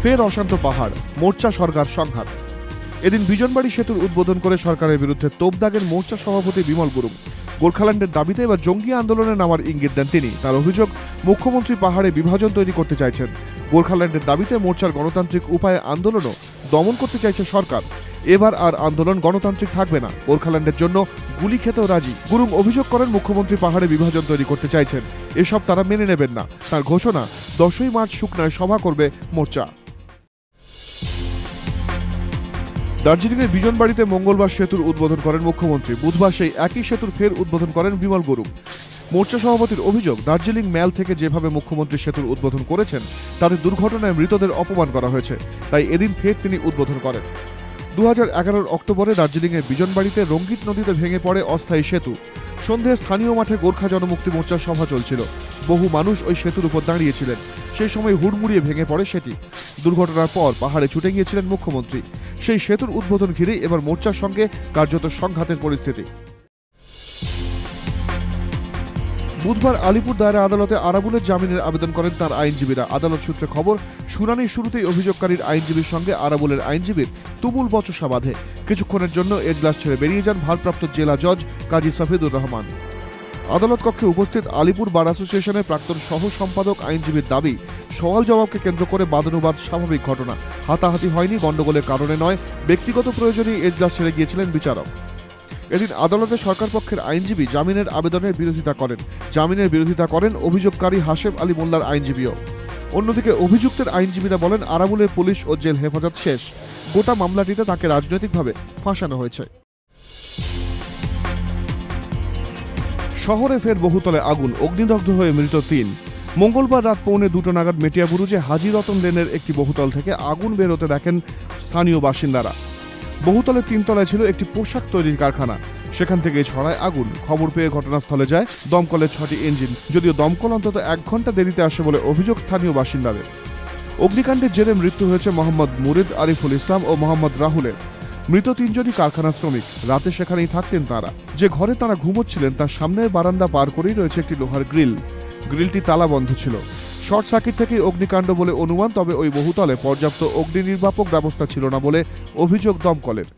ফের অশান্ত পাহাড়, মোর্চা সরকার সংঘাত। এদিন বিজনবাড়ি সেতুর উদ্বোধন করে সরকারের বিরুদ্ধে তোপ দাগের মোর্চা সভাপতি বিমল গুরুং। গোর্খাল্যান্ডের দাবিতে এবার জঙ্গি আন্দোলনে নামার ইঙ্গিত দেন তিনি। তার অভিযোগ, মুখ্যমন্ত্রী পাহাড়ে বিভাজন তৈরি করতে চাইছেন। গোর্খাল্যান্ডের দাবিতে মোর্চার গণতান্ত্রিক উপায়ে আন্দোলনও দমন করতে চাইছে সরকার। এবার আর আন্দোলন গণতান্ত্রিক থাকবে না, গোর্খাল্যান্ডের জন্য গুলি খেতেও রাজি। গুরুং অভিযোগ করেন, মুখ্যমন্ত্রী পাহাড়ে বিভাজন তৈরি করতে চাইছেন, এসব তারা মেনে নেবেন না। তার ঘোষণা, 10ই মার্চ শুকনায় সভা করবে মোর্চা। দার্জিলিংয়ের বিজনবাড়িতে মঙ্গলবার সেতুর উদ্বোধন করেন মুখ্যমন্ত্রী। বুধবার সেই একই সেতুর ফের উদ্বোধন করেন বিমল গুরুং। মোর্চা সভাপতির অভিযোগ, দার্জিলিং ম্যাল থেকে যেভাবে মুখ্যমন্ত্রী সেতুর উদ্বোধন করেছেন তাতে দুর্ঘটনায় মৃতদের অপমান করা হয়েছে, তাই এদিন ফের তিনি উদ্বোধন করেন। 2011 অক্টোবরে দার্জিলিংয়ের বিজনবাড়িতে রঙ্গিত নদীতে ভেঙে পড়ে অস্থায়ী সেতু। সন্ধ্যায় স্থানীয় মাঠে গোর্খা জনমুক্তি মোর্চার সভা চলছিল। বহু মানুষ ওই সেতুর উপর দাঁড়িয়েছিলেন। সেই সময় হুড়মুড়িয়ে ভেঙে পড়ে সেটি। দুর্ঘটনার পর পাহাড়ে ছুটে গিয়েছিলেন মুখ্যমন্ত্রী। সেই সেতুর উদ্বোধন ঘিরেই এবার মোর্চার সঙ্গে কার্যত সংঘাতের পরিস্থিতি। বুধবার আলিপুর দায়রা আদালতে আরাবুলের জামিনের আবেদন করেন তার আইনজীবীরা। আদালত সূত্রে খবর, শুনানির শুরুতেই অভিযোগকারীর আইনজীবীর সঙ্গে আরাবুলের আইনজীবীর তুমুল বচসা বাঁধে। কিছুক্ষণের জন্য এজলাস ছেড়ে বেরিয়ে যান ভারপ্রাপ্ত জেলা জজ কাজী সাফিদুর রহমান। আদালত কক্ষে উপস্থিত আলিপুর বার অ্যাসোসিয়েশনের প্রাক্তন সহ সম্পাদক আইনজীবীর দাবি, সওয়াল জবাবকে কেন্দ্র করে বাদানুবাদ স্বাভাবিক ঘটনা, হাতাহাতি হয়নি, গণ্ডগোলের কারণে নয়, ব্যক্তিগত প্রয়োজনেই এজলাস ছেড়ে গিয়েছিলেন বিচারক। এদিন আদালতে সরকার পক্ষের আইনজীবী জামিনের আবেদনের বিরোধিতা করেন। জামিনের বিরোধিতা করেন অভিযোগকারী হাশেম আলী মোল্লার আইনজীবীও। অন্যদিকে অভিযুক্তের আইনজীবীরা বলেন, আরাবুলের পুলিশ ও জেল হেফাজত শেষ, গোটা মামলাটিতে তাকে রাজনৈতিকভাবে ফাঁসানো হয়েছে। শহরে ফের বহুতলে আগুন, অগ্নিদগ্ধ হয়ে মৃত 3। মঙ্গলবার রাত 1:45 নাগাদ মেটিয়াবুরুজে হাজী রতন লেনের একটি বহুতল থেকে আগুন বেরোতে দেখেন স্থানীয় বাসিন্দারা। বহুতলের 3 তলায় ছিল একটি পোশাক তৈরির কারখানা। সেখান থেকে ছড়ায় আগুন। খবর পেয়ে ঘটনাস্থলে যায় দমকলের 6টি ইঞ্জিন, যদিও দমকল অন্তত 1 ঘন্টা দেরিতে আসে বলে অভিযোগ স্থানীয় বাসিন্দাদের। অগ্নিকাণ্ডের জেরে মৃত্যু হয়েছে মোহাম্মদ মুরিদ, আরিফুল ইসলাম ও মোহাম্মদ রাহুলের। মৃত 3 জনই কারখানা শ্রমিক। রাতে সেখানেই থাকতেন তারা। যে ঘরে তারা ঘুমোচ্ছিলেন তার সামনের বারান্দা পার করেই রয়েছে একটি লোহার গ্রিল। গ্রিলটি তালা বন্ধ ছিল। শর্ট সার্কিট থেকেই অগ্নিকাণ্ড বলে অনুমান, তবে ওই বহুতলে পর্যাপ্ত অগ্নি নির্বাপক ব্যবস্থা ছিল না বলে অভিযোগ দমকলের।